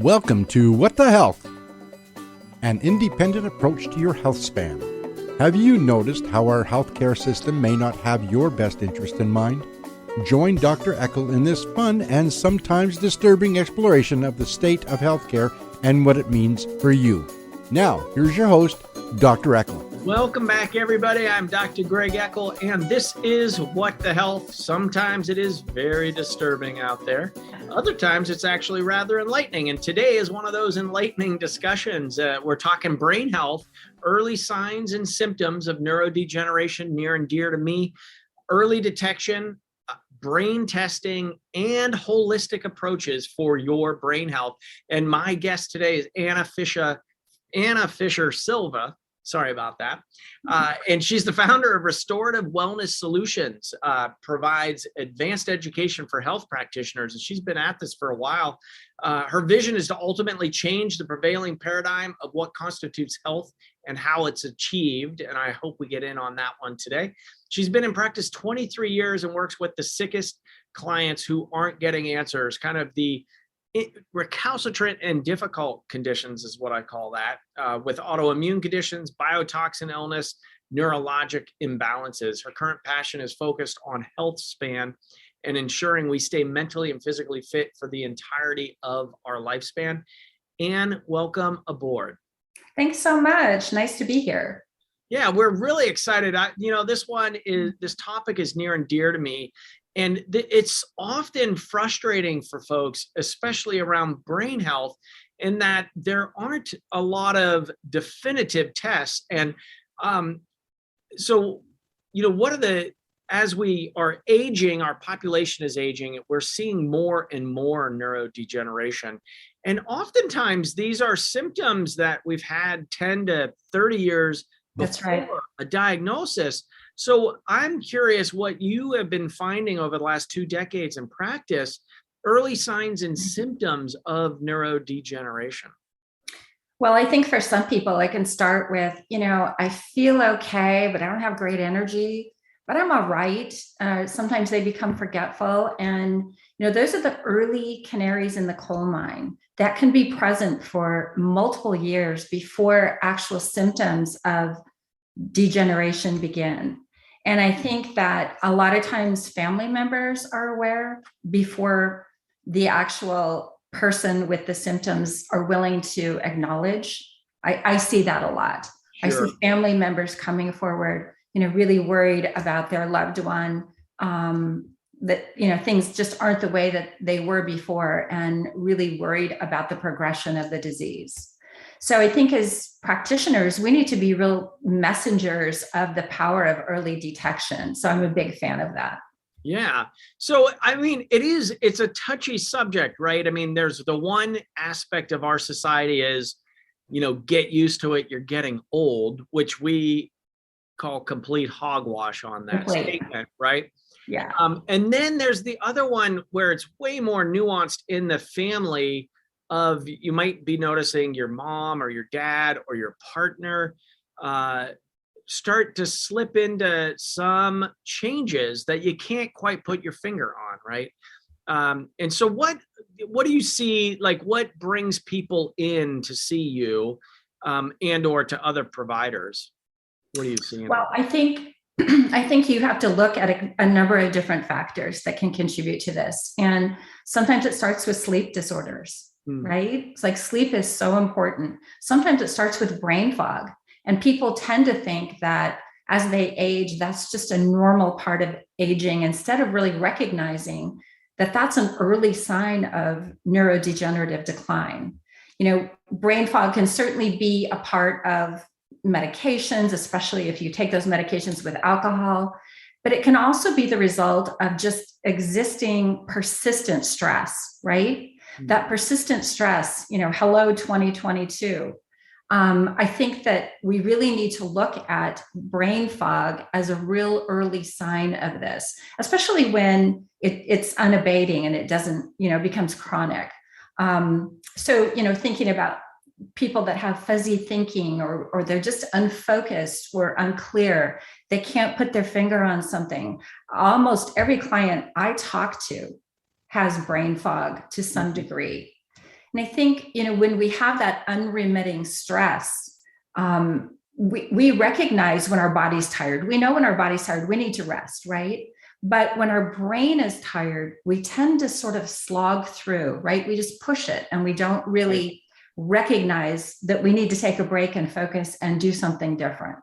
Welcome to What the Health, an independent approach to your health span. Have you noticed how our healthcare system may not have your best interest in mind? Join Dr. Eckel in this fun and sometimes disturbing exploration of the state of healthcare and what it means for you. Now, here's your host, Dr. Eckel. Welcome back, everybody. I'm Dr. Greg Eckel, and this is What the Health. Sometimes it is very disturbing out there. Other times it's actually rather enlightening. And today is one of those enlightening discussions. We're talking brain health, early signs and symptoms of neurodegeneration, near and dear to me, early detection, brain testing, and holistic approaches for your brain health. And my guest today is Anna Fischer Silva. Sorry about that. And she's the founder of Restorative Wellness Solutions, provides advanced education for health practitioners. And she's been at this for a while. Her vision is to ultimately change the prevailing paradigm of what constitutes health and how it's achieved. And I hope we get in on that one today. She's been in practice 23 years and works with the sickest clients who aren't getting answers, kind of the recalcitrant and difficult conditions is what I call that, with autoimmune conditions, biotoxin illness, neurologic imbalances. Her current passion is focused on healthspan and ensuring we stay mentally and physically fit for the entirety of our lifespan. Anne, welcome aboard. Thanks so much. Nice to be here. Yeah, we're really excited. This topic is near and dear to me. And it's often frustrating for folks, especially around brain health, in that there aren't a lot of definitive tests. And as we are aging, our population is aging, we're seeing more and more neurodegeneration. And oftentimes these are symptoms that we've had 10 to 30 years before a diagnosis. So I'm curious what you have been finding over the last 2 decades in practice, early signs and symptoms of neurodegeneration. Well, I think for some people, I can start with, I feel okay, but I don't have great energy, but I'm all right. Sometimes they become forgetful. And, those are the early canaries in the coal mine that can be present for multiple years before actual symptoms of degeneration begin. And I think that a lot of times family members are aware before the actual person with the symptoms are willing to acknowledge. I see that a lot. Sure. I see family members coming forward, really worried about their loved one, that, things just aren't the way that they were before, and really worried about the progression of the disease. So I think as practitioners, we need to be real messengers of the power of early detection. So I'm a big fan of that. Yeah. So, it's a touchy subject, right? There's the one aspect of our society is, get used to it. You're getting old, which we call complete hogwash on that statement, right? Yeah. And then there's the other one where it's way more nuanced in the family of, you might be noticing your mom or your dad or your partner start to slip into some changes that you can't quite put your finger on, right? And so what do you see, like what brings people in to see you and or to other providers? What are you seeing? Well, I think you have to look at a number of different factors that can contribute to this. And sometimes it starts with sleep disorders. Right? It's like sleep is so important. Sometimes it starts with brain fog, and people tend to think that as they age, that's just a normal part of aging, instead of really recognizing that that's an early sign of neurodegenerative decline. Brain fog can certainly be a part of medications, especially if you take those medications with alcohol, but it can also be the result of just existing persistent stress, right? That persistent stress, hello 2022. I think that we really need to look at brain fog as a real early sign of this, especially when it's unabating and it doesn't, becomes chronic. So, thinking about people that have fuzzy thinking or they're just unfocused or unclear, they can't put their finger on something. Almost every client I talk to has brain fog to some degree. And I think, when we have that unremitting stress, we recognize when our body's tired. We know when our body's tired, we need to rest, right? But when our brain is tired, we tend to sort of slog through, right? We just push it and we don't really recognize that we need to take a break and focus and do something different.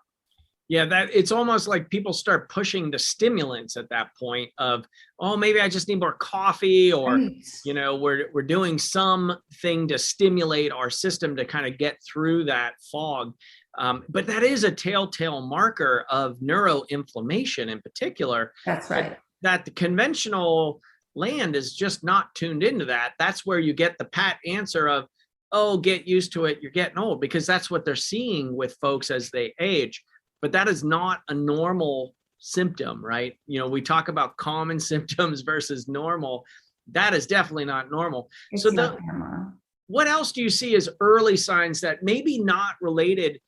Yeah, that it's almost like people start pushing the stimulants at that point of, oh, maybe I just need more coffee, or, Right. we're doing something to stimulate our system to kind of get through that fog. But that is a telltale marker of neuroinflammation in particular. That's right. That the conventional land is just not tuned into that. That's where you get the pat answer of, oh, get used to it, you're getting old, because that's what they're seeing with folks as they age. But that is not a normal symptom, right? We talk about common symptoms versus normal. That is definitely not normal. It's So not normal. what else do you see as early signs that maybe not related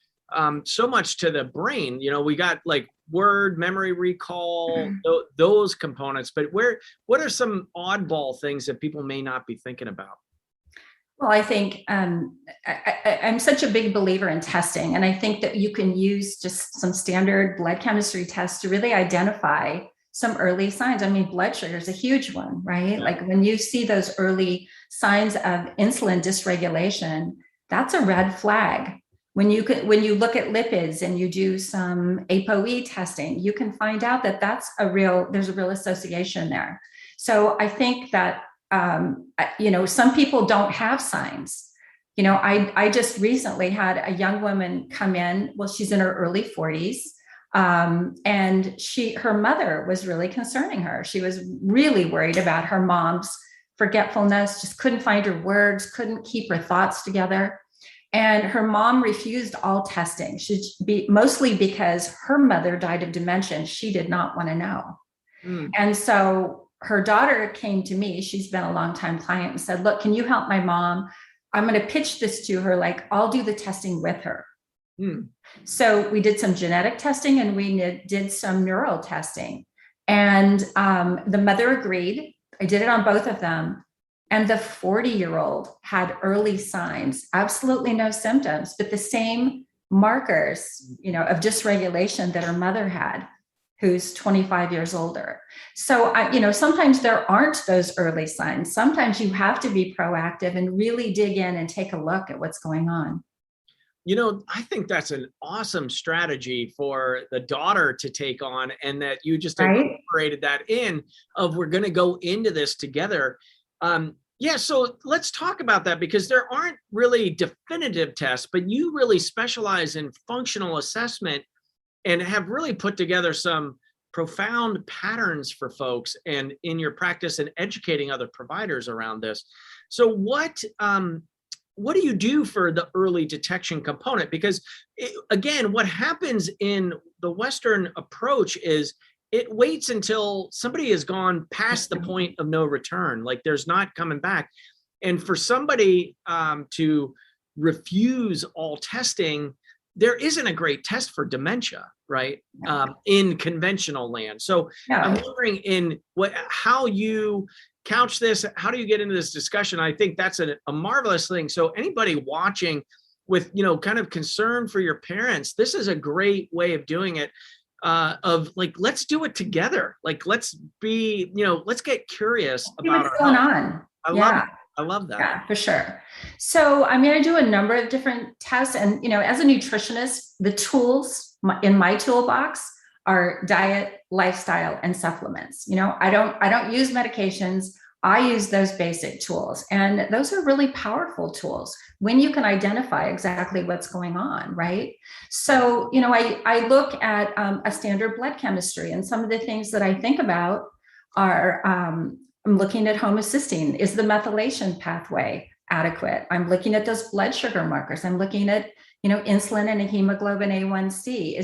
so much to the brain? We got like word, memory recall, those components, but what are some oddball things that people may not be thinking about? Well, I think I'm such a big believer in testing, and I think that you can use just some standard blood chemistry tests to really identify some early signs. I mean, blood sugar is a huge one, right? Yeah. Like when you see those early signs of insulin dysregulation, that's a red flag. When you look at lipids and you do some ApoE testing, you can find out that there's a real association there. So I think that some people don't have signs. I just recently had a young woman come in. Well, she's in her early 40s. And her mother was really concerning her. She was really worried about her mom's forgetfulness, just couldn't find her words, couldn't keep her thoughts together. And her mom refused all testing. Mostly because her mother died of dementia and she did not want to know. And so her daughter came to me. She's been a longtime client and said, look, can you help my mom? I'm going to pitch this to her. Like, I'll do the testing with her. So we did some genetic testing and we did some neural testing. And the mother agreed. I did it on both of them. And the 40-year-old had early signs, absolutely no symptoms, but the same markers, of dysregulation that her mother had, who's 25 years older. So, sometimes there aren't those early signs. Sometimes you have to be proactive and really dig in and take a look at what's going on. I think that's an awesome strategy for the daughter to take on, and that you just incorporated that in of, we're going to go into this together. So let's talk about that, because there aren't really definitive tests, but you really specialize in functional assessment and have really put together some profound patterns for folks and in your practice and educating other providers around this. So what do you do for the early detection component? Because again, what happens in the Western approach is it waits until somebody has gone past the point of no return, like there's not coming back. And for somebody to refuse all testing, there isn't a great test for dementia, right? In conventional land. So I'm wondering how you couch this, how do you get into this discussion? I think that's a marvelous thing. So anybody watching with, kind of concern for your parents, this is a great way of doing it. Of like, let's do it together. Like, let's get curious about what's going on. I love that. Yeah, for sure. So, I do a number of different tests, and, as a nutritionist, the tools in my toolbox are diet, lifestyle, and supplements. I don't use medications. I use those basic tools, and those are really powerful tools when you can identify exactly what's going on, right? So, I look at a standard blood chemistry, and some of the things that I think about are, I'm looking at homocysteine. Is the methylation pathway adequate? I'm looking at those blood sugar markers. I'm looking at, insulin and a hemoglobin A1C.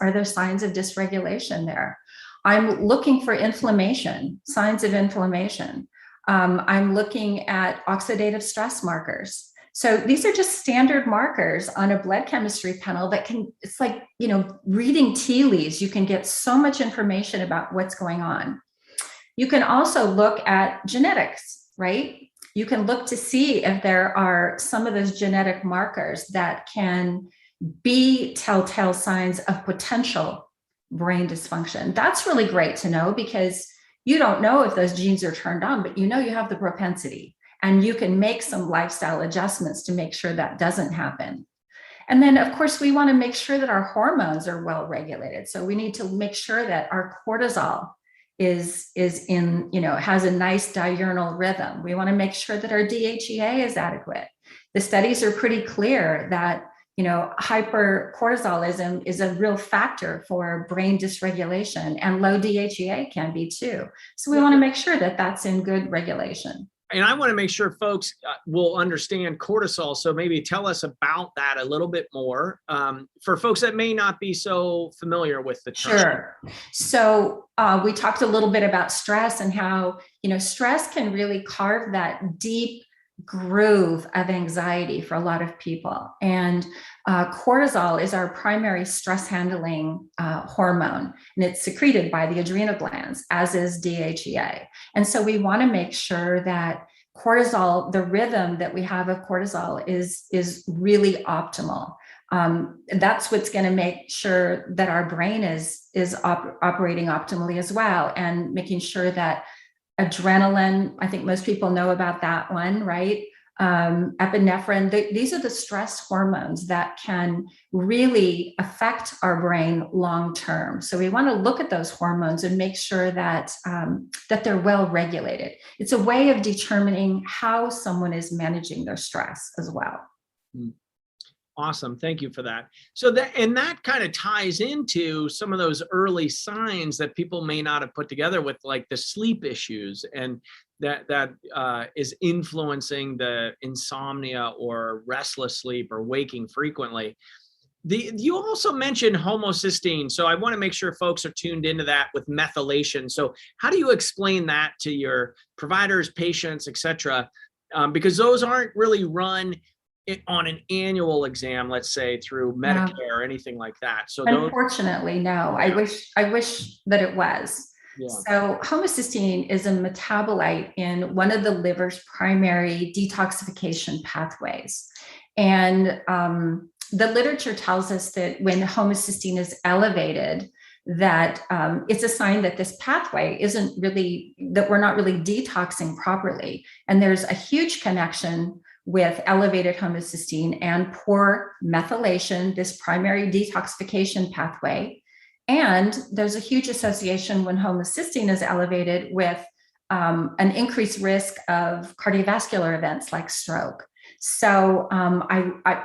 Are there signs of dysregulation there? I'm looking for inflammation, signs of inflammation. I'm looking at oxidative stress markers. So these are just standard markers on a blood chemistry panel it's like, reading tea leaves. You can get so much information about what's going on. You can also look at genetics, right? you can look to see if there are some of those genetic markers that can be telltale signs of potential brain dysfunction. That's really great to know, because you don't know if those genes are turned on, but you have the propensity, and you can make some lifestyle adjustments to make sure that doesn't happen. And then, of course, we want to make sure that our hormones are well regulated. So we need to make sure that our cortisol is in, has a nice diurnal rhythm. We want to make sure that our DHEA is adequate. The studies are pretty clear that, hypercortisolism is a real factor for brain dysregulation, and low DHEA can be too. So we want to make sure that that's in good regulation. And I want to make sure folks will understand cortisol. So maybe tell us about that a little bit more for folks that may not be so familiar with the term. Sure. So we talked a little bit about stress and how, stress can really carve that deep groove of anxiety for a lot of people. And cortisol is our primary stress handling hormone, and it's secreted by the adrenal glands, as is DHEA. And so we want to make sure that cortisol, the rhythm that we have of cortisol is really optimal. That's what's going to make sure that our brain is operating optimally as well, and making sure that adrenaline, I think most people know about that one, right? Epinephrine, these are the stress hormones that can really affect our brain long term. So we want to look at those hormones and make sure that that they're well regulated. It's a way of determining how someone is managing their stress as well. Awesome. Thank you for that. So that kind of ties into some of those early signs that people may not have put together with, like, the sleep issues, and that is influencing the insomnia or restless sleep or waking frequently. You also mentioned homocysteine. So I want to make sure folks are tuned into that with methylation. So how do you explain that to your providers, patients, et cetera? Because those aren't really run on an annual exam, let's say through Medicare or anything like that. So unfortunately, no. Yeah. I wish that it was. Yeah. So homocysteine is a metabolite in one of the liver's primary detoxification pathways. And the literature tells us that when homocysteine is elevated, that it's a sign that this pathway that we're not really detoxing properly. And there's a huge connection with elevated homocysteine and poor methylation, this primary detoxification pathway. And there's a huge association when homocysteine is elevated with an increased risk of cardiovascular events like stroke. So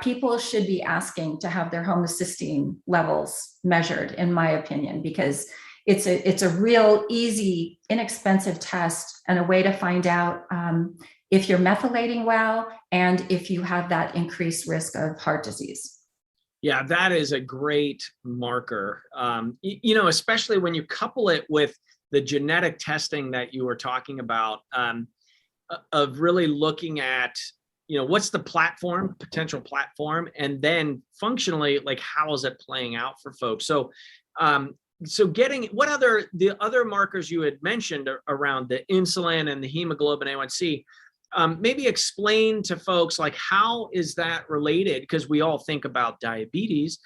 people should be asking to have their homocysteine levels measured, in my opinion, because it's a real easy, inexpensive test and a way to find out if you're methylating well and if you have that increased risk of heart disease. Yeah, that is a great marker, especially when you couple it with the genetic testing that you were talking about, of really looking at, what's the potential platform, and then functionally, like, how is it playing out for folks? So, getting the other markers you had mentioned around the insulin and the hemoglobin A1C, maybe explain to folks, like, how is that related? Because we all think about diabetes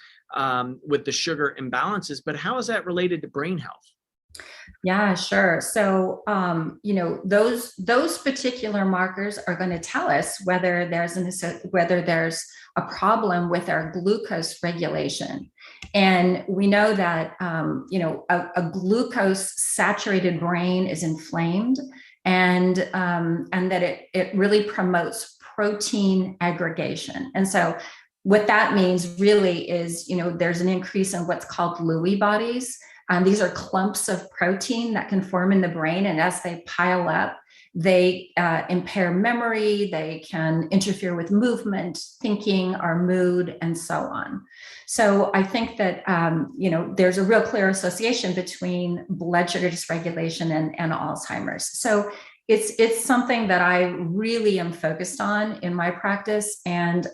with the sugar imbalances, but how is that related to brain health? Yeah, sure. So, those particular markers are going to tell us whether there's a problem with our glucose regulation. And we know that, a glucose saturated brain is inflamed, and that it really promotes protein aggregation. And so what that means really is, there's an increase in what's called Lewy bodies. These are clumps of protein that can form in the brain. And as they pile up, they impair memory, they can interfere with movement, thinking, our mood, and so on. So I think that, there's a real clear association between blood sugar dysregulation and Alzheimer's. So it's something that I really am focused on in my practice. And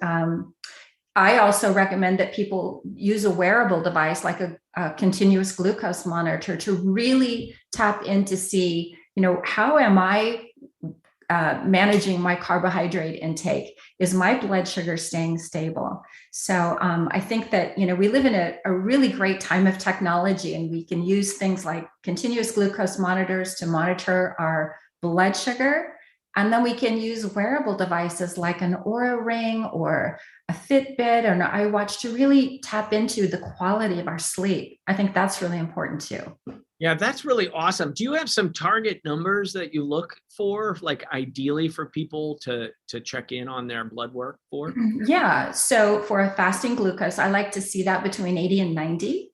I also recommend that people use a wearable device like a continuous glucose monitor to really tap in to see, how am I managing my carbohydrate intake? Is my blood sugar staying stable? So I think that, we live in a really great time of technology, and we can use things like continuous glucose monitors to monitor our blood sugar. And then we can use wearable devices like an Oura Ring or a Fitbit or an iWatch to really tap into the quality of our sleep. I think that's really important too. Yeah, that's really awesome. Do you have some target numbers that you look for, like ideally for people to check in on their blood work for? Yeah. So for a fasting glucose, I like to see that between 80 and 90.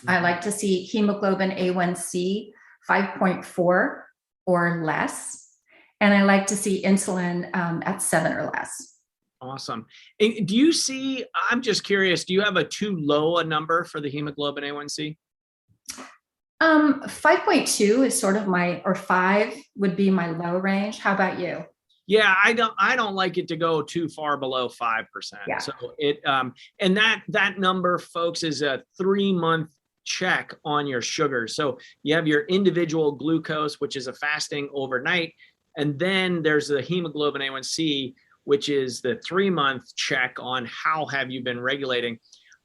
I like to see hemoglobin A1C 5.4 or less. And I like to see insulin at 7 or less. Awesome. And do you see, I'm just curious, do you have a too low a number for the hemoglobin A1C? 5.2 is sort of or 5 would be my low range. How about you? Yeah, I don't like it to go too far below 5%. Yeah. So and that number, folks, is a 3-month check on your sugar. So you have your individual glucose, which is a fasting overnight. And then there's the hemoglobin A1C, which is the 3-month check on how have you been regulating.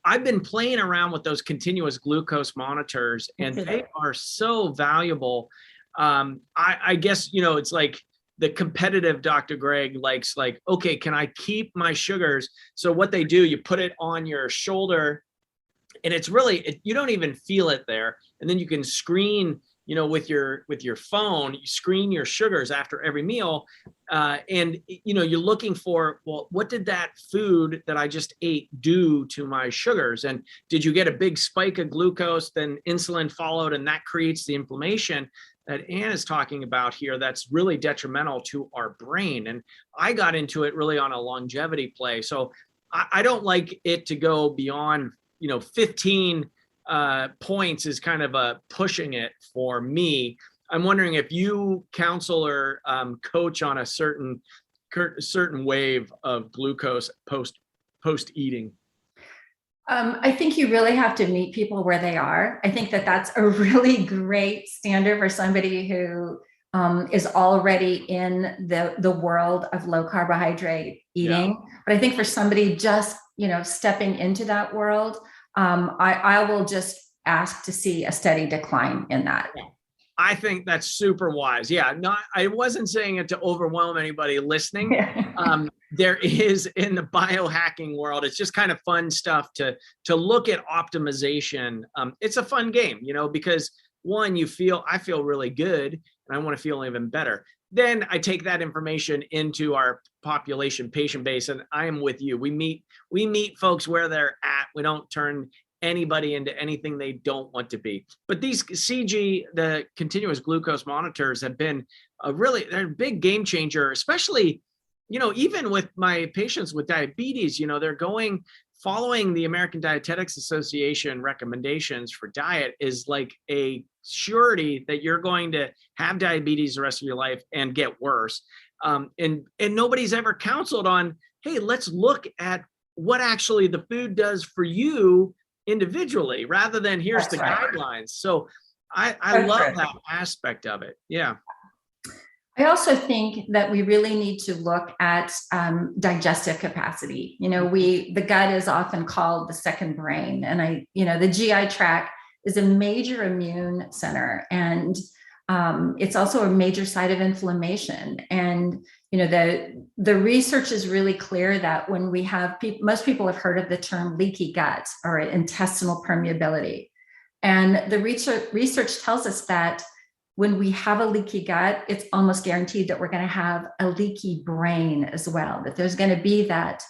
I've been playing around with those continuous glucose monitors, and they are so valuable. I guess, it's like the competitive Dr. Greg likes, like, okay, can I keep my sugars? So what they do, you put it on your shoulder, and it's really, you don't even feel it there. And then you can screen, with your phone, you screen your sugars after every meal. And, you're looking for, well, what did that food that I just ate do to my sugars? And did you get a big spike of glucose? Then insulin followed, and that creates the inflammation that Ann is talking about here. That's really detrimental to our brain. And I got into it really on a longevity play. So I don't like it to go beyond, 15 points is kind of pushing it for me. I'm wondering if you counsel or coach on a certain wave of glucose post eating. I think you really have to meet people where they are. I think that that's a really great standard for somebody who is already in the world of low carbohydrate eating. Yeah. But I think for somebody just, stepping into that world, I will just ask to see a steady decline in that. I think that's super wise. Yeah, I wasn't saying it to overwhelm anybody listening. There is, in the biohacking world, it's just kind of fun stuff to look at optimization. It's a fun game, because one, I feel really good, and I want to feel even better. Then I take that information into our population patient base, and I am with you. We meet folks where they're at. We don't turn anybody into anything they don't want to be. But these CG, the continuous glucose monitors, have been they're a big game changer, especially, even with my patients with diabetes. They're following the American Dietetics Association recommendations for diet is like a surety that you're going to have diabetes the rest of your life and get worse. And nobody's ever counseled on, hey, let's look at what actually the food does for you individually, rather than here's the guidelines. So I love that aspect of it. Yeah. I also think that we really need to look at digestive capacity. The gut is often called the second brain, and the GI tract is a major immune center, and it's also a major site of inflammation. And the research is really clear that when we have most people have heard of the term leaky gut or intestinal permeability, and the research tells us that when we have a leaky gut, it's almost guaranteed that we're going to have a leaky brain as well, that there's going to be that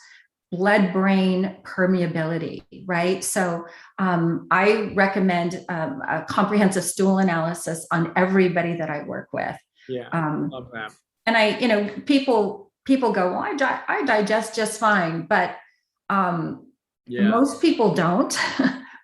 blood-brain permeability, right? So I recommend a comprehensive stool analysis on everybody that I work with. Yeah, love that. And people go, well, I digest just fine, but most people don't.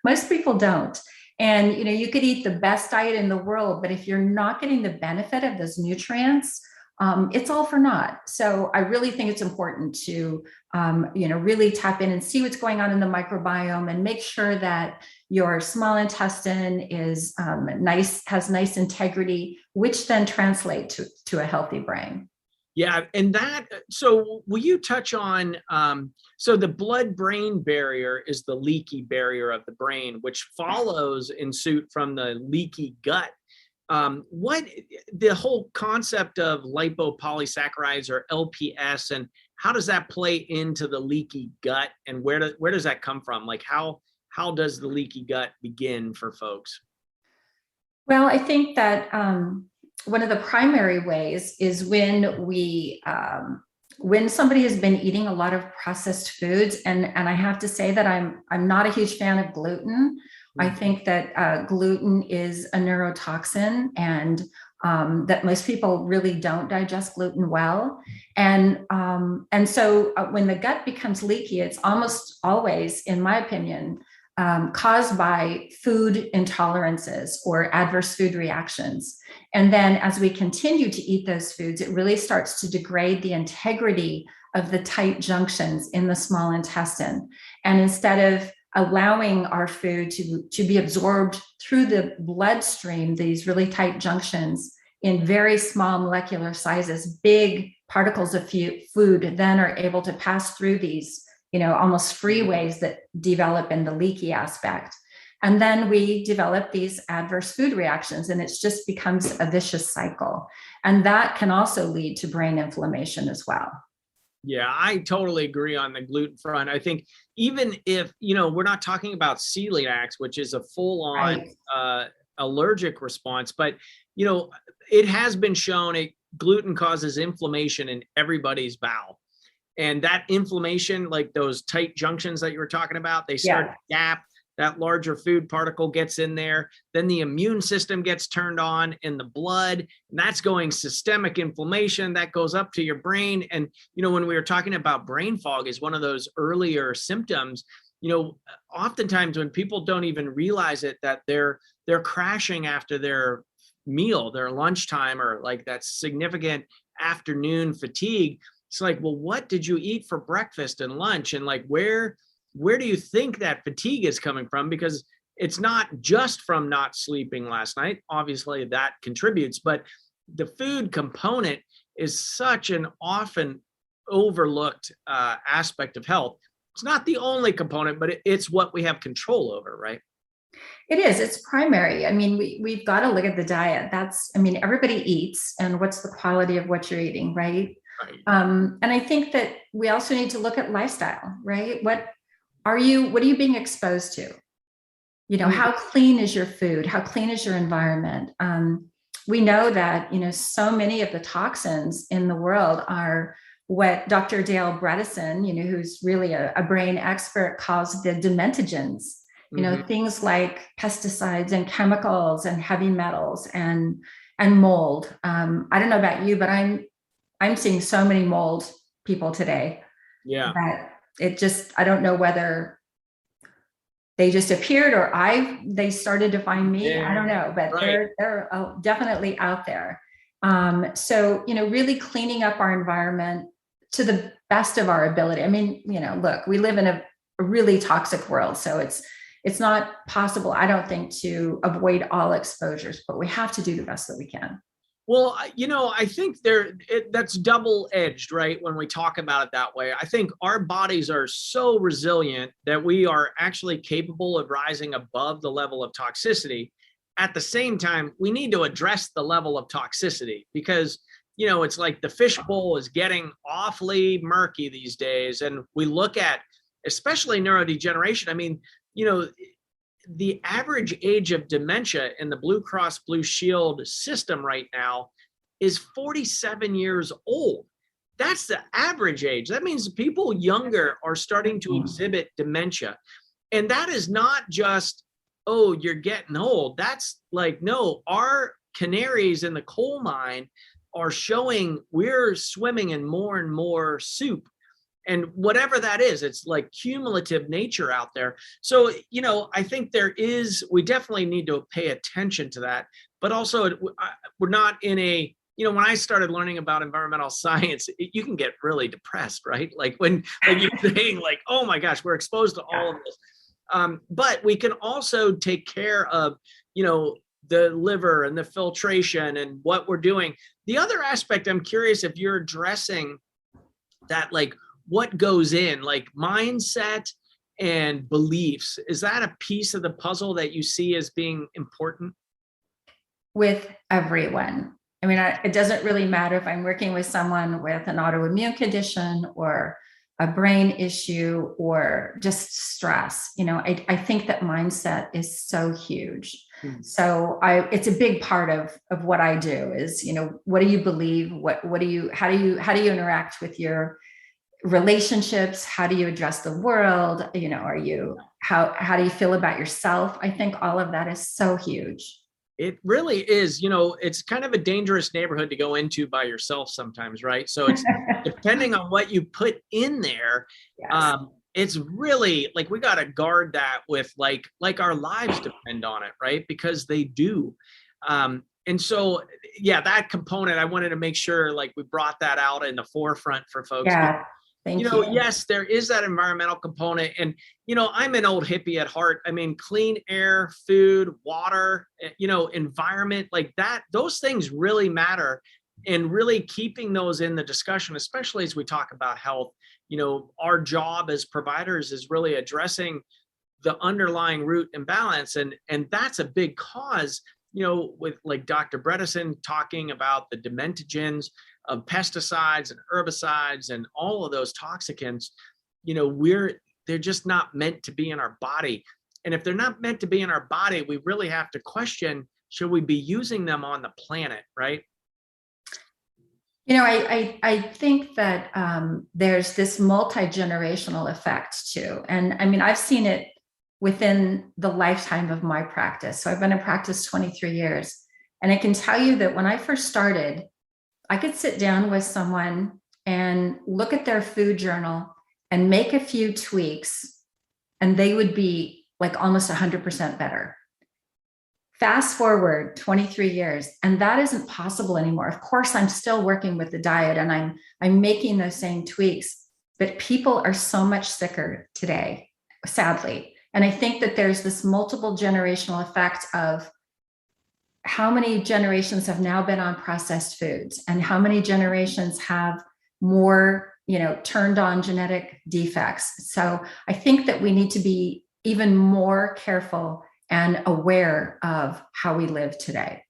Most people don't. And, you could eat the best diet in the world, but if you're not getting the benefit of those nutrients, it's all for naught. So I really think it's important to, really tap in and see what's going on in the microbiome and make sure that your small intestine is has nice integrity, which then translate to a healthy brain. Yeah, and so will you touch on, so the blood-brain barrier is the leaky barrier of the brain, which follows in suit from the leaky gut. What the whole concept of lipopolysaccharides or LPS, and how does that play into the leaky gut, and where does that come from? Like how does the leaky gut begin for folks? Well, I think that one of the primary ways is when somebody has been eating a lot of processed foods, and I have to say that I'm not a huge fan of gluten. I think that gluten is a neurotoxin, and that most people really don't digest gluten well. And so when the gut becomes leaky, it's almost always, in my opinion, caused by food intolerances or adverse food reactions. And then as we continue to eat those foods, it really starts to degrade the integrity of the tight junctions in the small intestine. And instead of allowing our food to be absorbed through the bloodstream, these really tight junctions in very small molecular sizes, big particles of food then are able to pass through these, almost freeways that develop in the leaky aspect. And then we develop these adverse food reactions, and it just becomes a vicious cycle. And that can also lead to brain inflammation as well. Yeah, I totally agree on the gluten front. I think even if, we're not talking about celiacs, which is a full-on allergic response, but, it has been shown gluten causes inflammation in everybody's bowel. And that inflammation, like those tight junctions that you were talking about, they start to gap. That larger food particle gets in there. Then the immune system gets turned on in the blood. And that's going systemic inflammation that goes up to your brain. And, when we were talking about brain fog is one of those earlier symptoms, oftentimes when people don't even realize it, that they're crashing after their meal, their lunchtime, or like that significant afternoon fatigue. It's like, well, what did you eat for breakfast and lunch? And like, where do you think that fatigue is coming from? Because it's not just from not sleeping last night. Obviously that contributes, but the food component is such an often overlooked aspect of health. It's not the only component, but it's what we have control over, right? It is. It's primary. I mean, we've got to look at the diet. Everybody eats, and what's the quality of what you're eating, right? Right. And I think that we also need to look at lifestyle, right? What are you being exposed to? How clean is your food? How clean is your environment? We know that, so many of the toxins in the world are what Dr. Dale Bredesen, who's really a brain expert, calls the dementagens. Things like pesticides and chemicals and heavy metals and mold. I don't know about you, but I'm seeing so many mold people today. Yeah. That I don't know whether they just appeared or they started to find me. Yeah. I don't know, but right. They're definitely out there. So, really cleaning up our environment to the best of our ability. I mean, look, we live in a really toxic world, so it's not possible, I don't think, to avoid all exposures, but we have to do the best that we can. Well, I think that's double-edged, right? When we talk about it that way, I think our bodies are so resilient that we are actually capable of rising above the level of toxicity. At the same time, we need to address the level of toxicity because, it's like the fishbowl is getting awfully murky these days. And we look at, especially neurodegeneration. I mean, the average age of dementia in the Blue Cross Blue Shield system right now is 47 years old. That's the average age. That means people younger are starting to exhibit dementia. And that is not just, oh, you're getting old. That's like, no, our canaries in the coal mine are showing we're swimming in more and more soup. And whatever that is, it's like cumulative nature out there. So, I think we definitely need to pay attention to that, but also we're not in a when I started learning about environmental science, you can get really depressed, right? Like when you're saying like, oh my gosh, we're exposed to all of this. But we can also take care of, the liver and the filtration and what we're doing. The other aspect, I'm curious if you're addressing that, like what goes in, like mindset and beliefs. Is that a piece of the puzzle that you see as being important? With everyone. I mean, it doesn't really matter if I'm working with someone with an autoimmune condition or a brain issue or just stress. I think that mindset is so huge. So it's a big part of what I do is, what do you believe? How do you interact with your relationships? How do you address the world? How do you feel about yourself? I think all of that is so huge. It really is, it's kind of a dangerous neighborhood to go into by yourself sometimes, right? So it's depending on what you put in there. Yes. It's really like, we got to guard that with like our lives depend on it, right? Because they do. And so, yeah, that component, I wanted to make sure like we brought that out in the forefront for folks. Yeah. Thank you. Yes, there is that environmental component. And, I'm an old hippie at heart. I mean, clean air, food, water, environment like that, those things really matter. And really keeping those in the discussion, especially as we talk about health, our job as providers is really addressing the underlying root imbalance. And that's a big cause, with like Dr. Bredesen talking about the demetogens of pesticides and herbicides and all of those toxicants, they're just not meant to be in our body. And if they're not meant to be in our body, we really have to question, should we be using them on the planet, right? I think that there's this multi-generational effect too. And I mean, I've seen it within the lifetime of my practice. So I've been in practice 23 years. And I can tell you that when I first started, I could sit down with someone and look at their food journal and make a few tweaks, and they would be like almost 100% better. Fast forward 23 years, and that isn't possible anymore. Of course, I'm still working with the diet and I'm making those same tweaks, but people are so much sicker today, sadly. And I think that there's this multiple generational effect of how many generations have now been on processed foods and how many generations have more, turned on genetic defects. So I think that we need to be even more careful and aware of how we live today.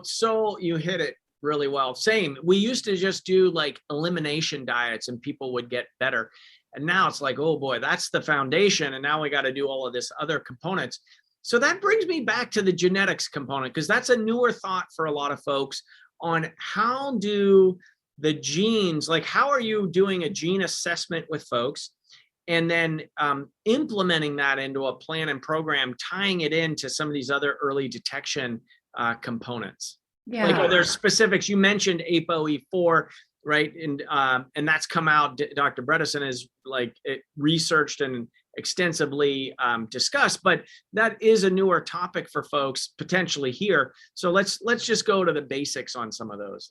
So you hit it really well. Same. We used to just do like elimination diets and people would get better. And now it's like, oh boy, that's the foundation. And now we got to do all of this other components. So that brings me back to the genetics component, because that's a newer thought for a lot of folks on how do the genes, like how are you doing a gene assessment with folks and then implementing that into a plan and program, tying it into some of these other early detection components. Yeah. Like, are there specifics? You mentioned ApoE4, right? And that's come out. Dr. Bredesen is like researched and extensively discussed, but that is a newer topic for folks potentially here. So let's just go to the basics on some of those.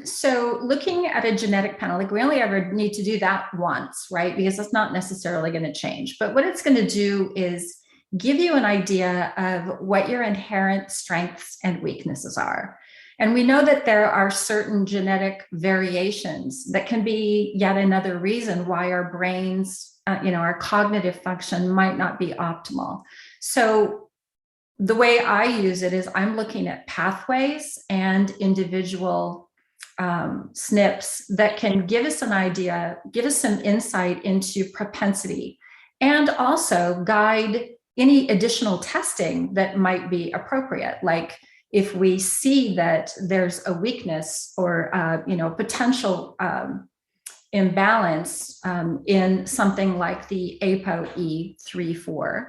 So looking at a genetic panel, like we only ever need to do that once, right? Because that's not necessarily going to change. But what it's going to do is give you an idea of what your inherent strengths and weaknesses are. And we know that there are certain genetic variations that can be yet another reason why our brains, our cognitive function might not be optimal. So the way I use it is I'm looking at pathways and individual SNPs that can give us an idea, give us some insight into propensity, and also guide any additional testing that might be appropriate. Like if we see that there's a weakness or potential imbalance in something like the ApoE3/4,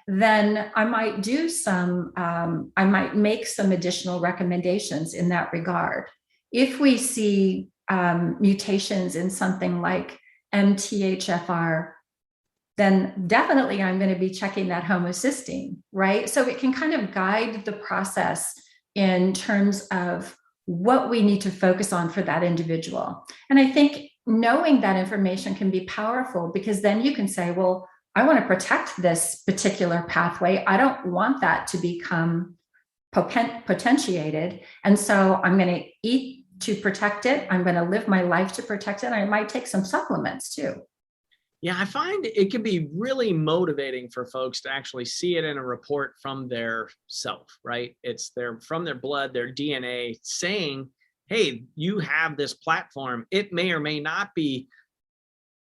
then I might do I might make some additional recommendations in that regard. If we see mutations in something like MTHFR, then definitely I'm going to be checking that homocysteine, right? So it can kind of guide the process in terms of what we need to focus on for that individual. And I think knowing that information can be powerful, because then you can say, well, I want to protect this particular pathway. I don't want that to become potentiated. And so I'm going to eat to protect it. I'm going to live my life to protect it. I might take some supplements too. Yeah, I find it can be really motivating for folks to actually see it in a report from their self, right? It's from their blood, their DNA saying, hey, you have this platform. It may or may not be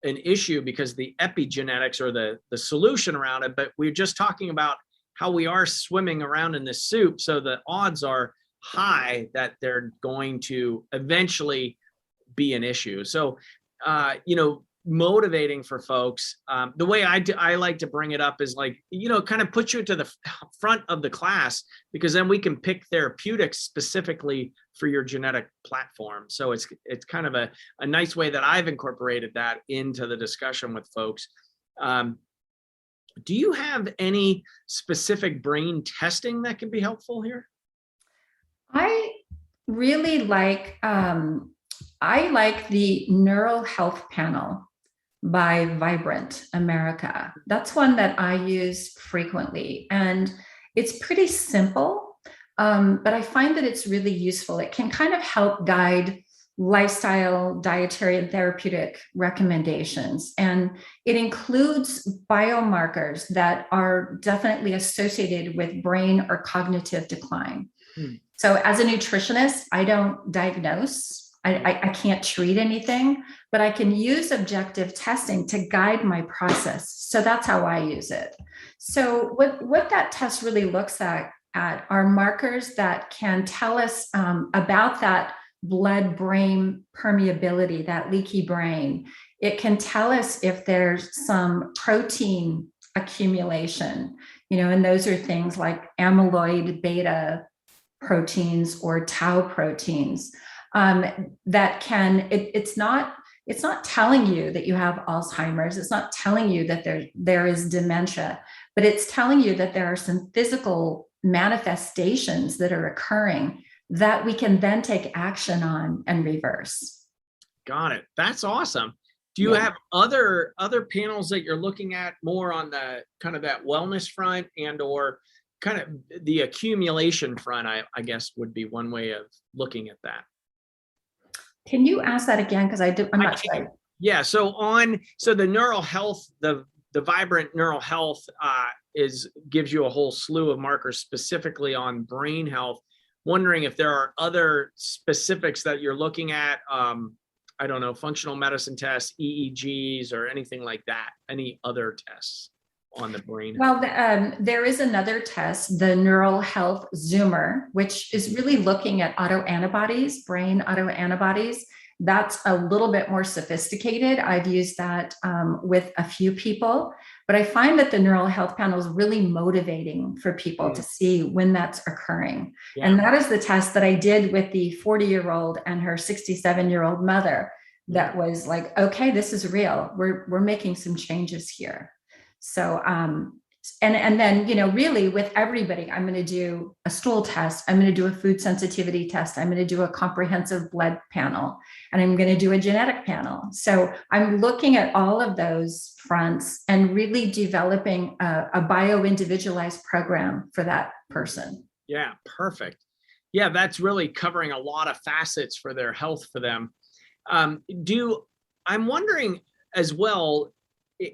an issue because the epigenetics or the solution around it, but we're just talking about how we are swimming around in this soup. So the odds are high that they're going to eventually be an issue. So, motivating for folks. The way I like to bring it up is kind of put you to the front of the class, because then we can pick therapeutics specifically for your genetic platform. So it's kind of a nice way that I've incorporated that into the discussion with folks. Do you have any specific brain testing that can be helpful here? I really like, the Neural Health Panel by Vibrant America. That's one that I use frequently, and it's pretty simple, but I find that it's really useful. It can kind of help guide lifestyle, dietary, and therapeutic recommendations. And it includes biomarkers that are definitely associated with brain or cognitive decline. So as a nutritionist, I don't diagnose. I can't treat anything, but I can use objective testing to guide my process. So that's how I use it. So what that test really looks at are markers that can tell us about that blood-brain permeability, that leaky brain. It can tell us if there's some protein accumulation, and those are things like amyloid beta proteins or tau proteins. That can, it's not telling you that you have Alzheimer's. It's not telling you that there is dementia, but it's telling you that there are some physical manifestations that are occurring that we can then take action on and reverse. Got it. That's awesome. Do you have other panels that you're looking at more on the kind of that wellness front and or kind of the accumulation front, I guess would be one way of looking at that? Can you ask that again? Because I'm not sure. Yeah. So the neural health, the Vibrant Neural Health gives you a whole slew of markers specifically on brain health. Wondering if there are other specifics that you're looking at. I don't know, functional medicine tests, EEGs, or anything like that. Any other tests on the brain? Well, there is another test, the Neural Health Zoomer, which is really looking at autoantibodies, brain autoantibodies. That's a little bit more sophisticated. I've used that with a few people, but I find that the Neural Health Panel is really motivating for people to see when that's occurring. Yeah. And that is the test that I did with the 40-year-old and her 67-year-old mother. That was like, okay, this is real. We're making some changes here. So, and then, really with everybody, I'm going to do a stool test. I'm going to do a food sensitivity test. I'm going to do a comprehensive blood panel, and I'm going to do a genetic panel. So I'm looking at all of those fronts and really developing a bio-individualized program for that person. Yeah, perfect. Yeah, that's really covering a lot of facets for their health for them. I'm wondering as well,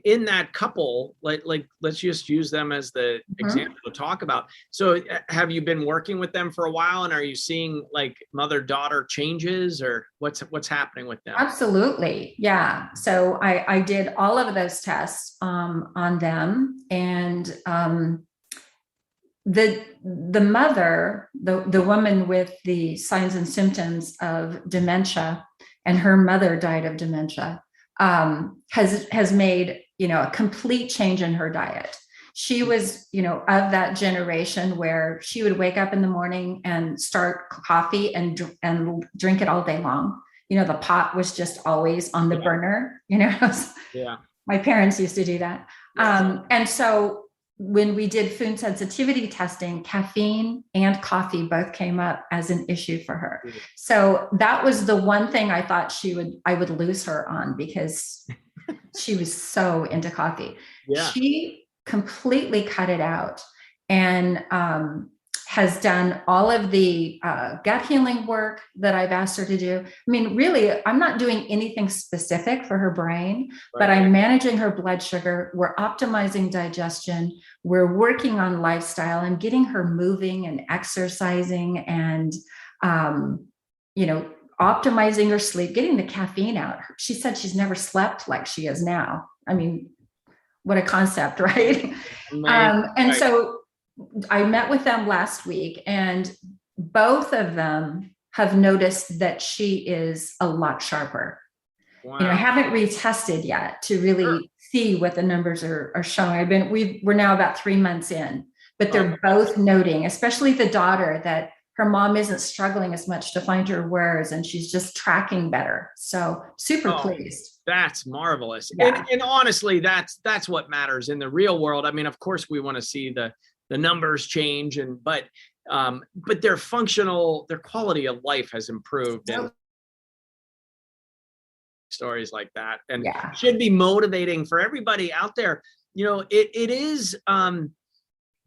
in that couple, like let's just use them as the example to talk about. So have you been working with them for a while, and are you seeing like mother-daughter changes, or what's happening with them? Absolutely. Yeah. So I did all of those tests on them, and the mother, the woman with the signs and symptoms of dementia, and her mother died of dementia, has made, a complete change in her diet. She was, of that generation where she would wake up in the morning and start coffee and drink it all day long. The pot was just always on the burner, Yeah. My parents used to do that. And so when we did food sensitivity testing, caffeine and coffee both came up as an issue for her. So that was the one thing I thought I would lose her on, because she was so into coffee. Yeah. She completely cut it out, and has done all of the gut healing work that I've asked her to do. I mean, really, I'm not doing anything specific for her brain, but I'm managing her blood sugar. We're optimizing digestion. We're working on lifestyle and getting her moving and exercising, and, optimizing her sleep, getting the caffeine out. She said she's never slept like she is now. I mean, what a concept, right? So I met with them last week, and both of them have noticed that she is a lot sharper. Wow. I haven't retested yet to really see what the numbers are showing. We're now about 3 months in, but they're both noting, especially the daughter, that her mom isn't struggling as much to find her wares, and she's just tracking better. So super pleased. That's marvelous. Yeah. And honestly, that's what matters in the real world. I mean, of course we want to see the numbers change, but their their quality of life has improved, and stories like that, and should be motivating for everybody out there. It is,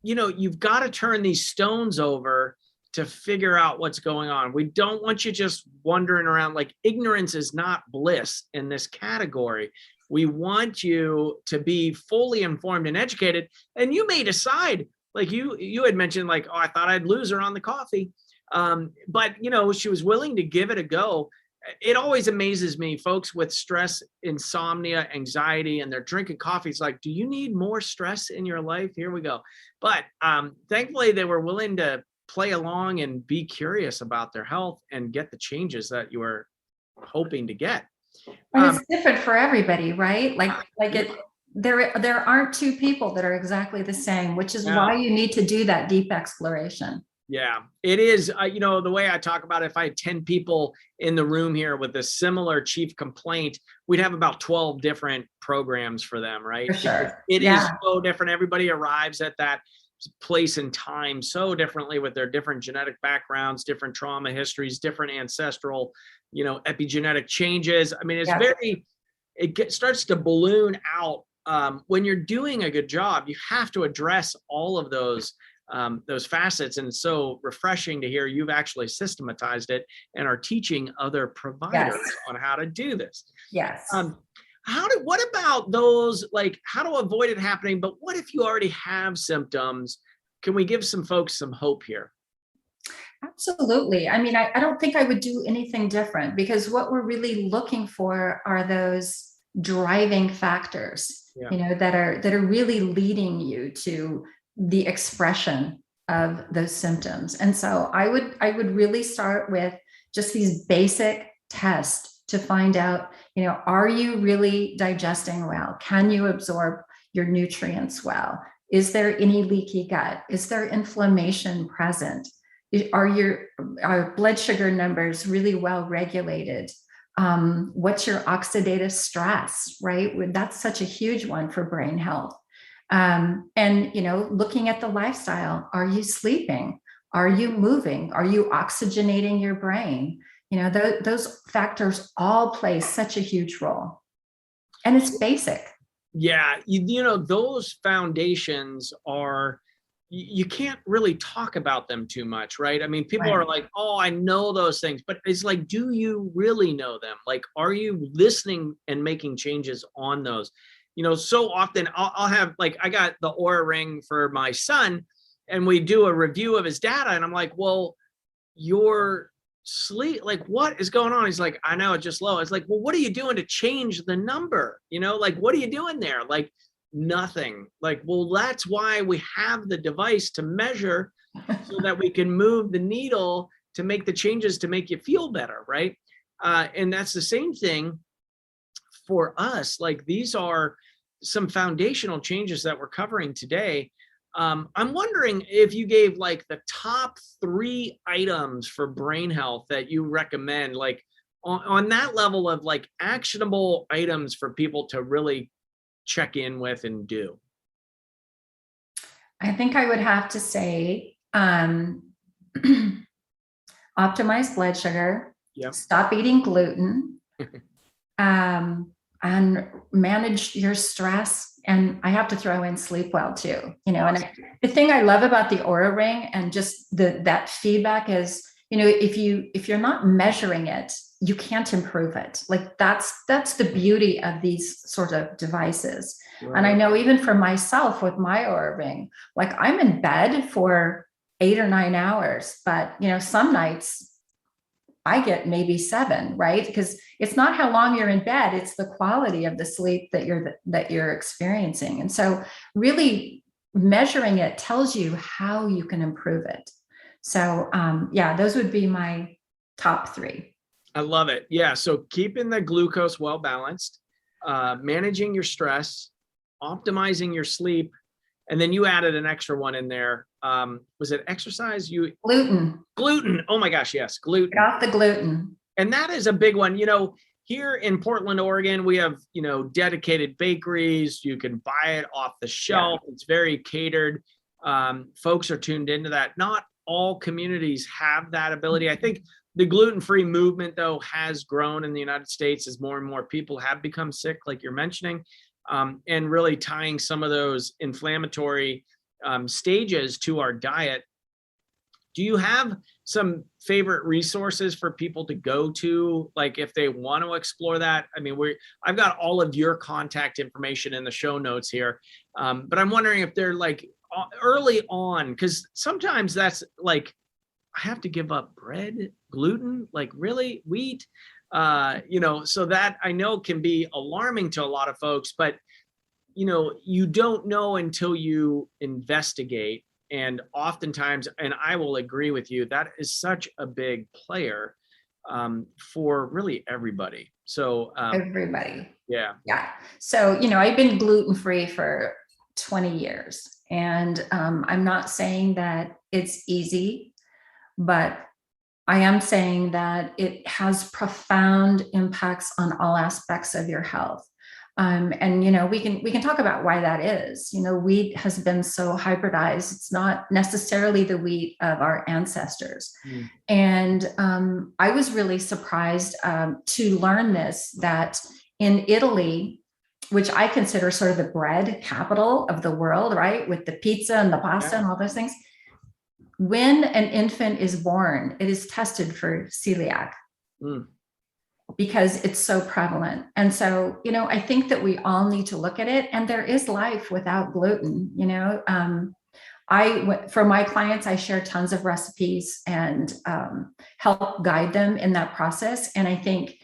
you've got to turn these stones over to figure out what's going on. We don't want you just wandering around. Like, ignorance is not bliss in this category. We want you to be fully informed and educated, and you may decide, like you had mentioned, like, I thought I'd lose her on the coffee. But she was willing to give it a go. It always amazes me, folks with stress, insomnia, anxiety, and they're drinking coffee. It's like, do you need more stress in your life? Here we go. But thankfully they were willing to play along and be curious about their health and get the changes that you were hoping to get. And it's different for everybody, right? There aren't two people that are exactly the same, which is why you need to do that deep exploration. Yeah, it is. The way I talk about it, if I had 10 people in the room here with a similar chief complaint, we'd have about 12 different programs for them, right? For sure. It is so different. Everybody arrives at that place and time so differently, with their different genetic backgrounds, different trauma histories, different ancestral, epigenetic changes. I mean, it starts to balloon out. When you're doing a good job, you have to address all of those facets. And it's so refreshing to hear you've actually systematized it and are teaching other providers on how to do this. Yes. What about those, like, how to avoid it happening? But what if you already have symptoms? Can we give some folks some hope here? Absolutely. I mean, I don't think I would do anything different, because what we're really looking for are those driving factors, that are really leading you to the expression of those symptoms. And so I would really start with just these basic tests to find out, are you really digesting well? Can you absorb your nutrients well? Is there any leaky gut? Is there inflammation present? Are your blood sugar numbers really well regulated? What's your oxidative stress, right? That's such a huge one for brain health. And, looking at the lifestyle, are you sleeping? Are you moving? Are you oxygenating your brain? Those factors all play such a huge role, and it's basic. Yeah. Those foundations are, you can't really talk about them too much, right? I mean, people are like, oh, I know those things, but it's like, do you really know them? Like, are you listening and making changes on those? So often I'll have, like, I got the Aura ring for my son, and we do a review of his data, and I'm like, well, your sleep, like, what is going on? He's like, I know, it's just low. It's like, well, what are you doing to change the number? Like, what are you doing there? Like, nothing. Like, well, that's why we have the device to measure so that we can move the needle to make the changes to make you feel better, right? And that's the same thing for us. Like, these are some foundational changes that we're covering today. I'm wondering if you gave, like, the top 3 items for brain health that you recommend, like on that level of, like, actionable items for people to really check in with and do. I think I would have to say optimize blood sugar, Yep. stop eating gluten, and manage your stress. And I have to throw in sleep well too, and the thing I love about the Aura Ring and just that feedback is, if you're not measuring it, you can't improve it. Like that's the beauty of these sort of devices. Right. And I know even for myself with my Aura Ring, like I'm in bed for 8 or 9 hours, but some nights I get maybe 7, right? Because it's not how long you're in bed, it's the quality of the sleep that you're experiencing. And so really measuring it tells you how you can improve it. So those would be my top 3. I love it. Yeah. So keeping the glucose well balanced, managing your stress, optimizing your sleep, and then you added an extra one in there. Was it exercise? Gluten. Oh my gosh, yes, gluten. Got the gluten. And that is a big one. Here in Portland, Oregon, we have, dedicated bakeries. You can buy it off the shelf. Yeah. It's very catered. Folks are tuned into that. Not all communities have that ability. I think the gluten-free movement, though, has grown in the United States as more and more people have become sick, like you're mentioning. And really tying some of those inflammatory stages to our diet. Do you have some favorite resources for people to go to, like if they want to explore that? I mean, I've got all of your contact information in the show notes here, but I'm wondering if they're like early on, because sometimes that's like, I have to give up bread, gluten, like really wheat. So that I know can be alarming to a lot of folks, but you don't know until you investigate. And oftentimes, and I will agree with you, that is such a big player for really everybody. So everybody. Yeah. So, I've been gluten-free for 20 years, and I'm not saying that it's easy, but I am saying that it has profound impacts on all aspects of your health. And we can talk about why that is. Wheat has been so hybridized. It's not necessarily the wheat of our ancestors. And I was really surprised to learn that in Italy, which I consider sort of the bread capital of the world, right? With the pizza and the pasta and all those things. When an infant is born, it is tested for celiac because it's so prevalent. And so, I think that we all need to look at it, and there is life without gluten. For my clients, I share tons of recipes and help guide them in that process. And I think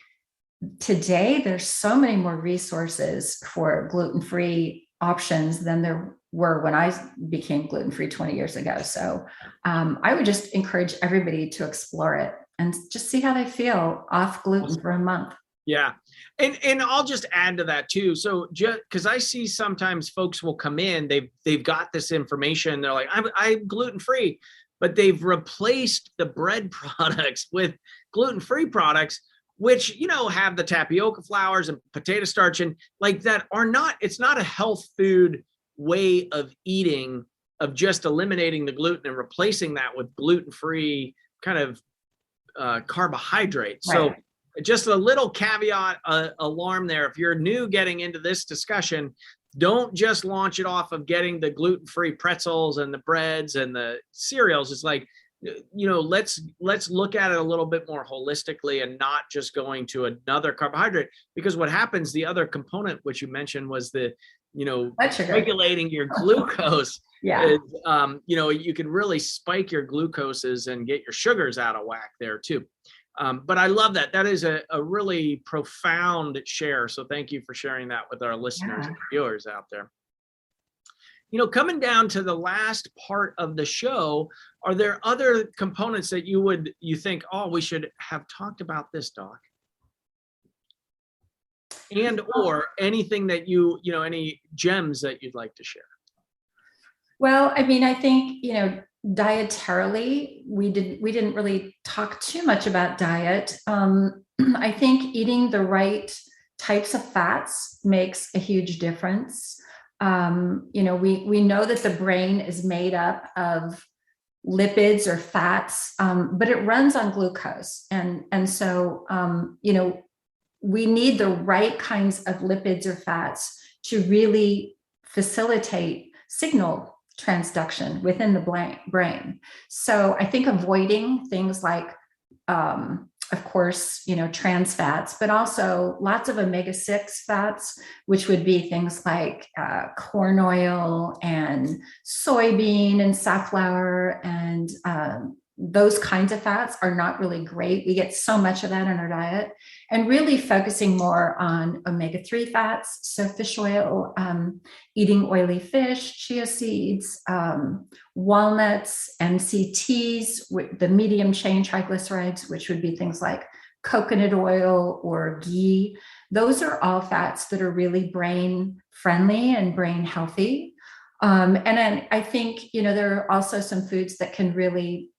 today there's so many more resources for gluten-free options than there were when I became gluten-free 20 years ago. So I would just encourage everybody to explore it and just see how they feel off gluten for a month. Yeah. And I'll just add to that too. So just because I see sometimes folks will come in, they've got this information. They're like, I'm gluten-free, but they've replaced the bread products with gluten-free products, which, have the tapioca flours and potato starch and like that it's not a health food way of eating, of just eliminating the gluten and replacing that with gluten-free kind of carbohydrate. Right. So just a little caveat, alarm there. If you're new getting into this discussion, don't just launch it off of getting the gluten-free pretzels and the breads and the cereals. It's like, let's look at it a little bit more holistically and not just going to another carbohydrate, because what happens, the other component, which you mentioned, was the, regulating your glucose. Is, you can really spike your glucoses and get your sugars out of whack there too. But I love that. That is a really profound share. So thank you for sharing that with our listeners and viewers out there. Coming down to the last part of the show, are there other components that you think, we should have talked about this, Doc? And or anything that any gems that you'd like to share? Well, I mean, I think, dietarily, we didn't really talk too much about diet. I think eating the right types of fats makes a huge difference. We know that the brain is made up of lipids or fats, but it runs on glucose. And so, we need the right kinds of lipids or fats to really facilitate signal transduction within the brain. So I think avoiding things like, of course, trans fats, but also lots of omega-6 fats, which would be things like corn oil and soybean and safflower, and those kinds of fats are not really great. We get so much of that in our diet, and really focusing more on omega-3 fats. So fish oil, eating oily fish, chia seeds, walnuts, MCTs, the medium chain triglycerides, which would be things like coconut oil or ghee. Those are all fats that are really brain friendly and brain healthy. And then I think, there are also some foods that can really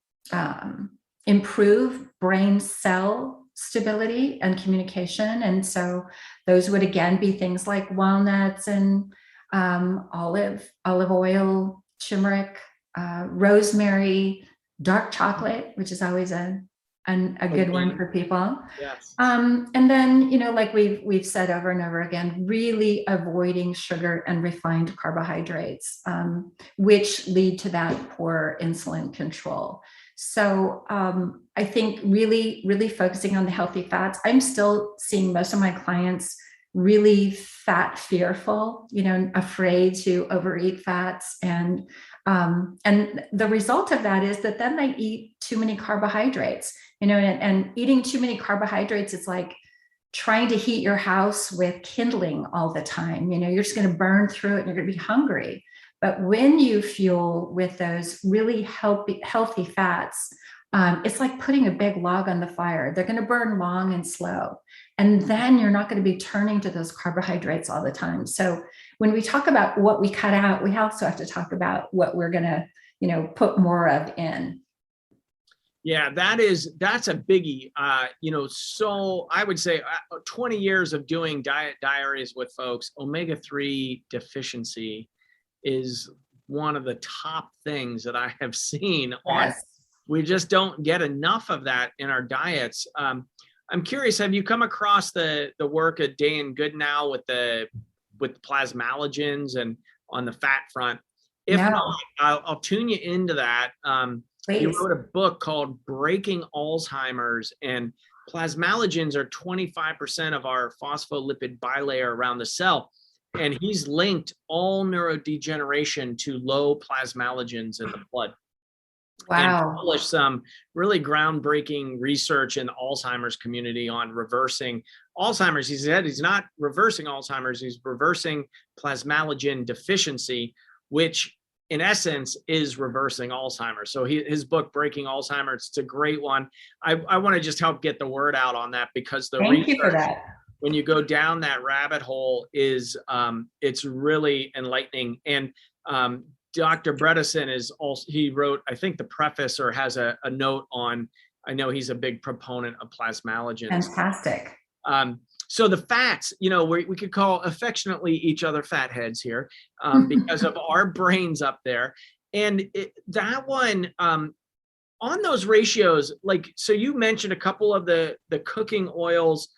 improve brain cell stability and communication. And so those would again be things like walnuts and olive oil, turmeric, rosemary, dark chocolate, which is always a good one for people. Yes. And then, like we've said over and over again, really avoiding sugar and refined carbohydrates, which lead to that poor insulin control. So I think really, really focusing on the healthy fats. I'm still seeing most of my clients really fat fearful, afraid to overeat fats. And the result of that is that then they eat too many carbohydrates, and eating too many carbohydrates, it's like trying to heat your house with kindling all the time. You're just going to burn through it and you're going to be hungry. But when you fuel with those really healthy fats, it's like putting a big log on the fire. They're going to burn long and slow. And then you're not going to be turning to those carbohydrates all the time. So when we talk about what we cut out, we also have to talk about what we're going to, put more of in. Yeah, that's a biggie. So I would say 20 years of doing diet diaries with folks, omega-3 deficiency is one of the top things that I have seen. Yes. We just don't get enough of that in our diets. I'm curious, have you come across the work of Dan Goodenow with plasmalogens and on the fat front? If not, I'll tune you into that. He wrote a book called Breaking Alzheimer's, and plasmalogens are 25% of our phospholipid bilayer around the cell. And he's linked all neurodegeneration to low plasmalogens in the blood. Wow. And published some really groundbreaking research in the Alzheimer's community on reversing Alzheimer's. He said he's not reversing Alzheimer's, he's reversing plasmalogen deficiency, which in essence is reversing Alzheimer's. So his book, Breaking Alzheimer's, it's a great one. I want to just help get the word out on that, because the Thank you for that. When you go down that rabbit hole is it's really enlightening. And Dr. Bredesen is also, he wrote, I think, the preface or has a note on, I know he's a big proponent of plasmalogens. Fantastic. So the fats, we could call affectionately each other fatheads here because of our brains up there. And that one, on those ratios, like, so you mentioned a couple of the cooking oils,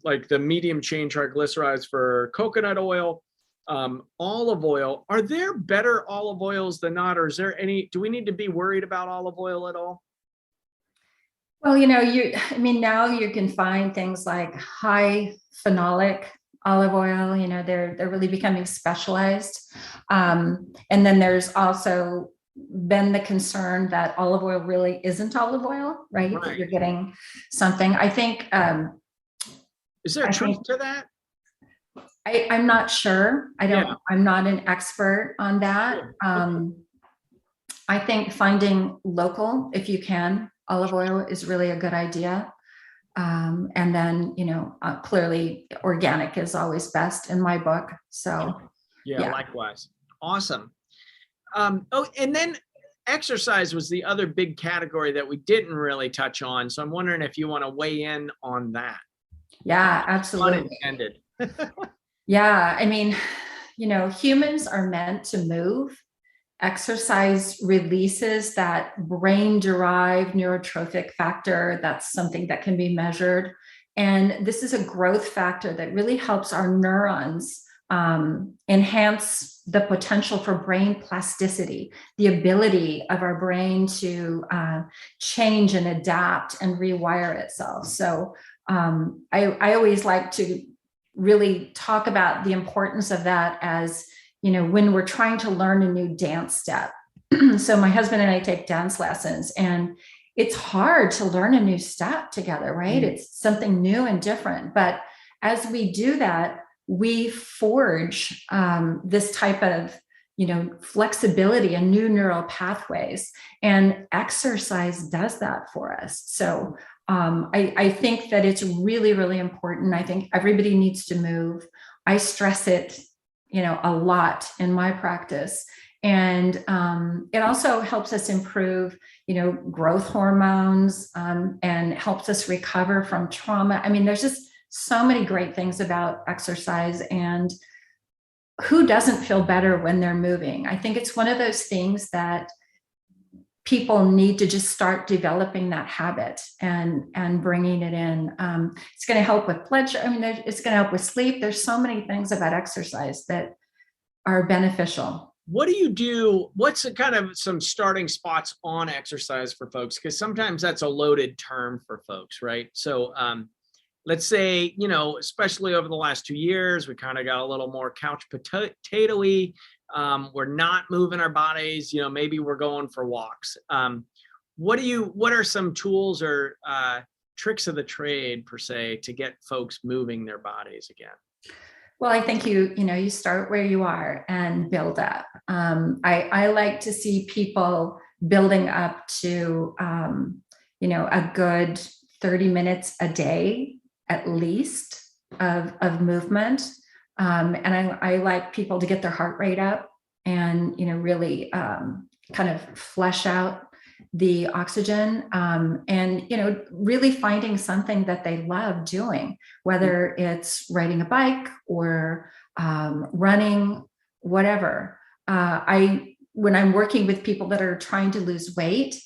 like the medium chain triglycerides for coconut oil, olive oil. Are there better olive oils than not, or is there any, do we need to be worried about olive oil at all? Well, now you can find things like high phenolic olive oil, they're really becoming specialized. And then there's also been the concern that olive oil really isn't olive oil, right? That you're getting something. I think, is there truth to that? I'm not sure. I'm not an expert on that. I think finding local, if you can, olive oil is really a good idea. And then, clearly organic is always best in my book. So yeah. Likewise. Awesome. And then exercise was the other big category that we didn't really touch on. So I'm wondering if you want to weigh in on that. Yeah, absolutely. Unintended. Yeah. humans are meant to move. Exercise releases that brain-derived neurotrophic factor. That's something that can be measured. And this is a growth factor that really helps our neurons enhance the potential for brain plasticity, the ability of our brain to change and adapt and rewire itself. So I always like to really talk about the importance of that as, when we're trying to learn a new dance step. So my husband and I take dance lessons, and it's hard to learn a new step together, right? Mm-hmm. It's something new and different. But as we do that, we forge this type of, flexibility and new neural pathways. And exercise does that for us. So I think that it's really, really important. I think everybody needs to move. I stress it, a lot in my practice. And it also helps us improve, growth hormones and helps us recover from trauma. I mean, there's just so many great things about exercise, and who doesn't feel better when they're moving? I think it's one of those things that people need to just start developing that habit and bringing it in. It's going to help with blood sugar. I mean, it's going to help with sleep. There's so many things about exercise that are beneficial. What do you do? What's kind of some starting spots on exercise for folks? Because sometimes that's a loaded term for folks, right? So let's say, especially over the last 2 years, we kind of got a little more couch potato-y. We're not moving our bodies, maybe we're going for walks. What are some tools or tricks of the trade per se to get folks moving their bodies again? Well, I think you start where you are and build up. I like to see people building up to, a good 30 minutes a day, at least, of movement. And I like people to get their heart rate up and, really kind of flesh out the oxygen and, really finding something that they love doing, whether it's riding a bike or running, whatever. When I'm working with people that are trying to lose weight,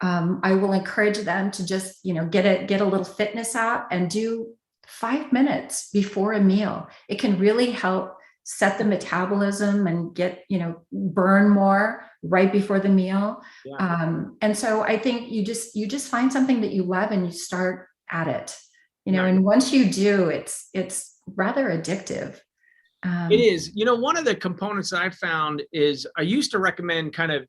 I will encourage them to just, get a little fitness app and do 5 minutes before a meal. It can really help set the metabolism and get, burn more right before the meal. Yeah. And so I think you just find something that you love and you start at it, and once you do, it's rather addictive. It is. One of the components that I found is I used to recommend kind of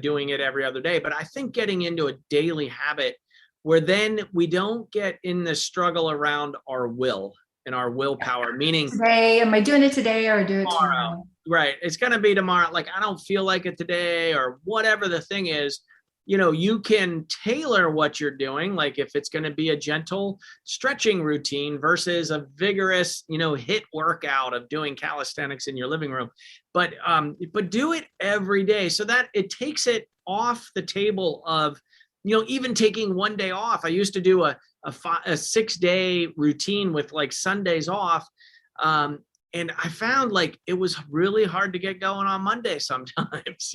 doing it every other day, but I think getting into a daily habit where then we don't get in the struggle around our will and our willpower, meaning today, am I doing it today or do it tomorrow? Right. It's going to be tomorrow. Like, I don't feel like it today or whatever the thing is. You can tailor what you're doing. Like if it's going to be a gentle stretching routine versus a vigorous, HIIT workout of doing calisthenics in your living room, but do it every day so that it takes it off the table of, even taking one day off. I used to do a 6-day routine with like Sundays off. And I found like it was really hard to get going on Monday sometimes,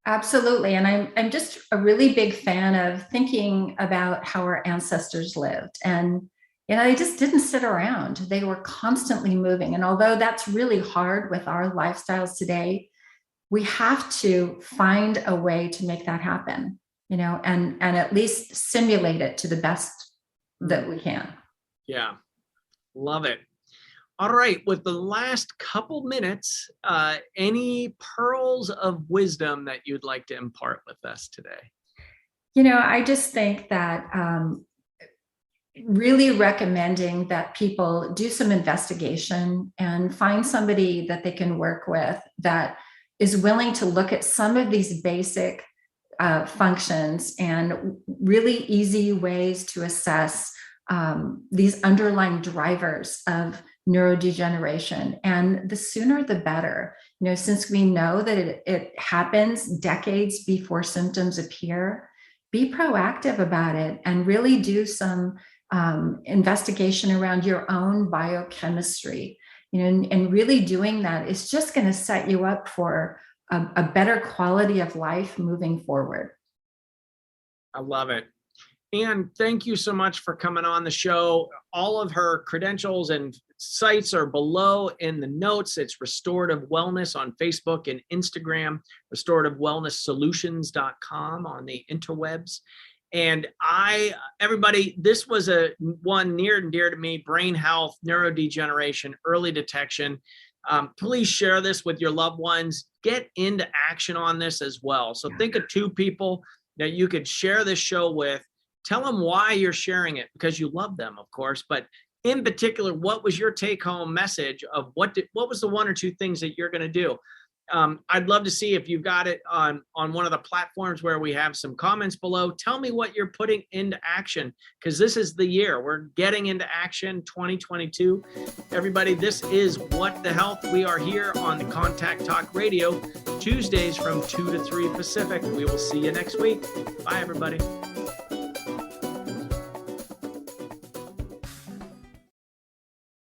Absolutely. And I'm just a really big fan of thinking about how our ancestors lived. And, they just didn't sit around. They were constantly moving. And although that's really hard with our lifestyles today, we have to find a way to make that happen, and at least simulate it to the best that we can. Yeah. Love it. All right. With the last couple minutes, any pearls of wisdom that you'd like to impart with us today? I just think that really recommending that people do some investigation and find somebody that they can work with that is willing to look at some of these basic functions and really easy ways to assess these underlying drivers of neurodegeneration. And the sooner the better, since we know that it happens decades before symptoms appear, be proactive about it and really do some investigation around your own biochemistry and really doing that is just going to set you up for a better quality of life moving forward. I love it. And thank you so much for coming on the show. All of her credentials and sites are below in the notes. It's Restorative Wellness on Facebook and Instagram, restorativewellnesssolutions.com on the interwebs. And everybody, this was one near and dear to me: brain health, neurodegeneration, early detection. Please share this with your loved ones. Get into action on this as well. So think of 2 people that you could share this show with. Tell them why you're sharing it, because you love them, of course. But in particular, what was your take-home message of what was the 1 or 2 things that you're going to do? I'd love to see if you've got it on one of the platforms where we have some comments below. Tell me what you're putting into action, because this is the year. We're getting into action, 2022. Everybody, this is What the Health. We are here on the Contact Talk Radio, Tuesdays from 2 to 3 Pacific. We will see you next week. Bye, everybody.